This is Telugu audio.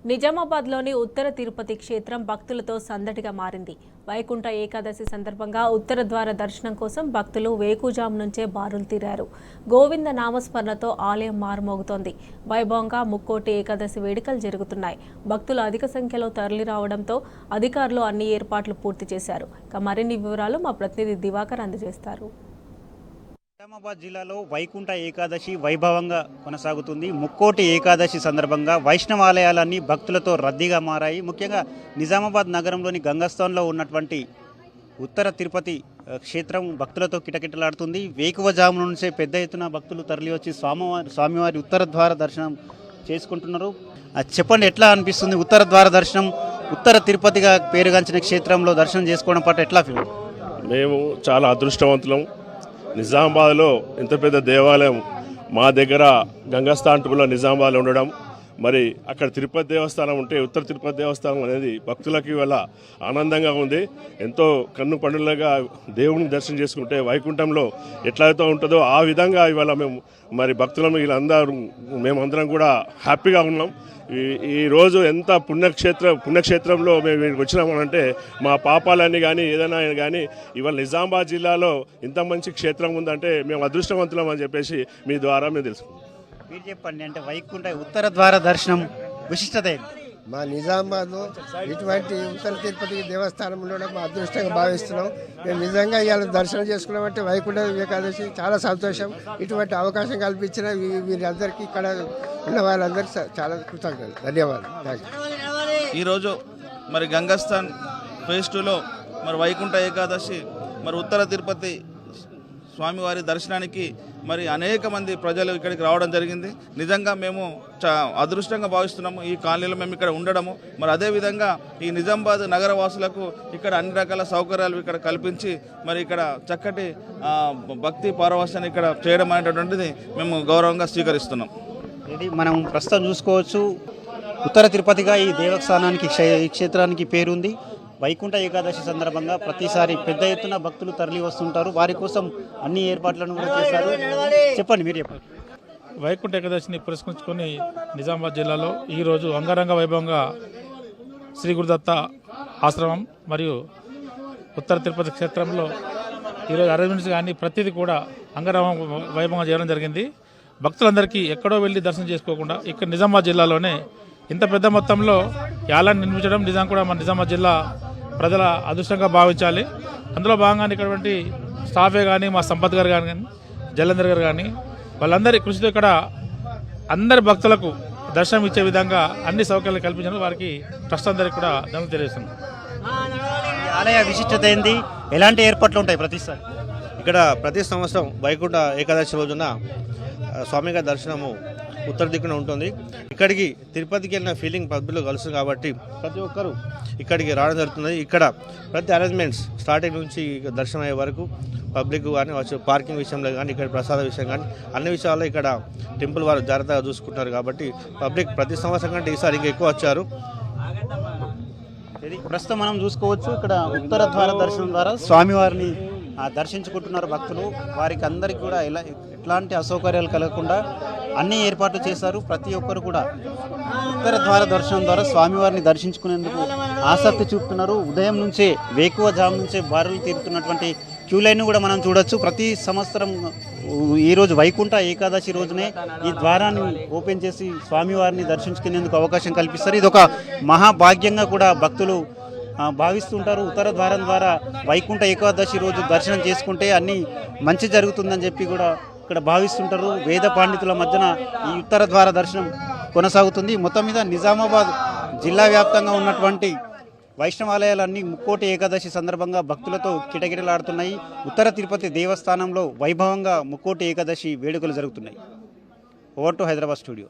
నిజామాబాద్లోని ఉత్తర తిరుపతి క్షేత్రం భక్తులతో సందడిగా మారింది. వైకుంఠ ఏకాదశి సందర్భంగా ఉత్తర ద్వార దర్శనం కోసం భక్తులు వేకుజాము నుంచే బారులు తీరారు. గోవింద నామస్మరణతో ఆలయం మారుమోగుతోంది. వైభవంగా ముక్కోటి ఏకాదశి వేడుకలు జరుగుతున్నాయి. భక్తులు అధిక సంఖ్యలో తరలిరావడంతో అధికారులు అన్ని ఏర్పాట్లు పూర్తి చేశారు. మరిన్ని వివరాలు మా ప్రతినిధి దివాకర్ అందజేస్తారు. నిజామాబాద్ జిల్లాలో వైకుంఠ ఏకాదశి వైభవంగా కొనసాగుతుంది. ముక్కోటి ఏకాదశి సందర్భంగా వైష్ణవాలయాలన్నీ భక్తులతో రద్దీగా మారాయి. ముఖ్యంగా నిజామాబాద్ నగరంలోని గంగాస్థాన్లో ఉన్నటువంటి ఉత్తర తిరుపతి క్షేత్రం భక్తులతో కిటకిటలాడుతుంది. వేకువజాము నుంచే పెద్ద ఎత్తున భక్తులు తరలివచ్చి స్వామివారి ఉత్తర ద్వార దర్శనం చేసుకుంటున్నారు. చెప్పండి, ఎట్లా అనిపిస్తుంది ఉత్తర ద్వార దర్శనం? ఉత్తర తిరుపతిగా పేరుగాంచిన క్షేత్రంలో దర్శనం చేసుకోవడం పట్ల ఎట్లా ఫీల్? మేము చాలా అదృష్టవంతులం. నిజామాబాద్లో ఇంత పెద్ద దేవాలయం మా దగ్గర గంగాస్థాన్ టూలో నిజామాబాద్లో ఉండడం, మరి అక్కడ తిరుపతి దేవస్థానం ఉంటే ఉత్తర తిరుపతి దేవస్థానం అనేది భక్తులకి ఇవాళ ఆనందంగా ఉంది. ఎంతో కన్ను పండుగగా దేవుని దర్శనం చేసుకుంటే వైకుంఠంలో ఎట్లయితే ఉంటుందో ఆ విధంగా ఇవాళ మేము మరి భక్తులను వీళ్ళందరూ మేమందరం కూడా హ్యాపీగా ఉన్నాం. ఈరోజు ఎంత పుణ్యక్షేత్రంలో మేము వచ్చినామనంటే మా పాపాలన్నీ కానీ ఏదైనా కానీ ఇవాళ నిజామాబాద్ జిల్లాలో ఇంత మంచి క్షేత్రం ఉందంటే మేము అదృష్టవంతులం అని చెప్పేసి మీ ద్వారా మేము తెలుసుకుంటాం. మీరు చెప్పండి, అంటే వైకుంఠ ఉత్తర ద్వార దర్శనం విశిష్టత మా నిజామాబాద్లో ఇటువంటి ఉత్తర తిరుపతి దేవస్థానం ఉండడం మా అదృష్టంగా భావిస్తున్నాం. మేము నిజంగా ఇవాళ దర్శనం చేసుకున్నామంటే వైకుంఠ ఏకాదశి చాలా సంతోషం. ఇటువంటి అవకాశం కల్పించిన వీరందరికీ ఇక్కడ ఉన్న వాళ్ళందరికీ చాలా కృతజ్ఞతలు, ధన్యవాదాలు. ఈరోజు మరి గంగాస్థాన్ ఫేజ్ 2లో మరి వైకుంఠ ఏకాదశి మరి ఉత్తర తిరుపతి స్వామివారి దర్శనానికి మరి అనేక మంది ప్రజలు ఇక్కడికి రావడం జరిగింది. నిజంగా మేము అదృష్టంగా భావిస్తున్నాము ఈ కాలనీలో మేము ఇక్కడ ఉండడము. మరి అదేవిధంగా ఈ నిజామాబాద్ నగర వాసులకు ఇక్కడ అన్ని రకాల సౌకర్యాలు ఇక్కడ కల్పించి మరి ఇక్కడ చక్కటి భక్తి పారవశ్యాన్ని ఇక్కడ చేయడం అనేటటువంటిది మేము గౌరవంగా స్వీకరిస్తున్నాం. ఇది మనం ప్రస్తుతం చూసుకోవచ్చు. ఉత్తర తిరుపతిగా ఈ దేవస్థానానికి ఈ క్షేత్రానికి పేరుంది. వైకుంఠ ఏకాదశి సందర్భంగా ప్రతిసారి పెద్ద ఎత్తున భక్తులు తరలి వస్తుంటారు. వారి కోసం అన్ని ఏర్పాట్లను కూడా చేశారు. చెప్పండి, మీరు చెప్పండి. వైకుంఠ ఏకాదశిని పురస్కరించుకొని నిజామాబాద్ జిల్లాలో ఈరోజు అంగరంగ వైభవంగా శ్రీ గురుదత్త ఆశ్రమం మరియు ఉత్తర తిరుపతి క్షేత్రంలో ఈరోజు అరేంజ్మెంట్స్ కానీ ప్రతిదీ కూడా అంగరంగ వైభవంగా చేయడం జరిగింది. భక్తులందరికీ ఎక్కడో వెళ్ళి దర్శనం చేసుకోకుండా ఇక్కడ నిజామాబాద్ జిల్లాలోనే ఇంత పెద్ద మొత్తంలో యాలాన్ని నిర్మించడం నిజం కూడా మన నిజామాబాద్ జిల్లా ప్రజల అదృష్టంగా భావించాలి. అందులో భాగంగానే ఇక్కడటువంటి స్టాఫే కానీ మా సంపత్ గారు కానీ జలంధర్ గారు కానీ వాళ్ళందరి కృషితో ఇక్కడ అందరి భక్తులకు దర్శనం ఇచ్చే విధంగా అన్ని సౌకర్యాలు కల్పించడం వారికి ట్రస్ట్ అందరికీ కూడా ధన్యవాదాలు తెలియజేస్తున్నాం. ఆలయ విశిష్టత ఏంది? ఎలాంటి ఏర్పాట్లు ఉంటాయి ప్రతిసారి? ఇక్కడ ప్రతి సంవత్సరం వైకుంఠ ఏకాదశి రోజున స్వామిగారి దర్శనము ఉత్తర దిక్కున ఉంటుంది. ఇక్కడికి తిరుపతికి వెళ్ళిన ఫీలింగ్ పబ్లిక్లో కలుస్తుంది కాబట్టి ప్రతి ఒక్కరూ ఇక్కడికి రావడం జరుగుతుంది. ఇక్కడ ప్రతి అరేంజ్మెంట్స్ స్టార్టింగ్ నుంచి దర్శనం అయ్యే వరకు పబ్లిక్ కానీ పార్కింగ్ విషయంలో కానీ ఇక్కడ ప్రసాద విషయం కానీ అన్ని విషయాల్లో ఇక్కడ టెంపుల్ వారు జాగ్రత్తగా చూసుకుంటున్నారు కాబట్టి పబ్లిక్ ప్రతి సంవత్సరం కంటే ఈసారి ఇంకా ఎక్కువ వచ్చారు. ప్రస్తుతం మనం చూసుకోవచ్చు, ఇక్కడ ఉత్తర ద్వార దర్శనం ద్వారా స్వామివారిని దర్శించుకుంటున్నారు భక్తులు. వారికి అందరికీ కూడా ఎట్లాంటి అసౌకర్యాలు కలగకుండా అన్ని ఏర్పాట్లు చేశారు. ప్రతి ఒక్కరు కూడా ఉత్తర ద్వార దర్శనం ద్వారా స్వామివారిని దర్శించుకునేందుకు ఆసక్తి చూపుతున్నారు. ఉదయం నుంచే వేకువజాము నుంచే బారులు తీరుతున్నటువంటి క్యూ లైన్ కూడా మనం చూడొచ్చు. ప్రతి సంవత్సరం ఈరోజు వైకుంఠ ఏకాదశి రోజునే ఈ ద్వారాన్ని ఓపెన్ చేసి స్వామివారిని దర్శించుకునేందుకు అవకాశం కల్పిస్తారు. ఇది ఒక మహాభాగ్యంగా కూడా భక్తులు భావిస్తుంటారు. ఉత్తర ద్వారం ద్వారా వైకుంఠ ఏకాదశి రోజు దర్శనం చేసుకుంటే అన్నీ మంచి జరుగుతుందని చెప్పి కూడా ఇక్కడ భావిస్తుంటారు. వేద పండితుల మధ్యన ఈ ఉత్తర ద్వార దర్శనం కొనసాగుతుంది. మొత్తం మీద నిజామాబాద్ జిల్లా వ్యాప్తంగా ఉన్నటువంటి వైష్ణవాలయాలన్నీ ముక్కోటి ఏకాదశి సందర్భంగా భక్తులతో కిటకిటలాడుతున్నాయి. ఉత్తర తిరుపతి దేవస్థానంలో వైభవంగా ముక్కోటి ఏకాదశి వేడుకలు జరుగుతున్నాయి. Over to Hyderabad studio.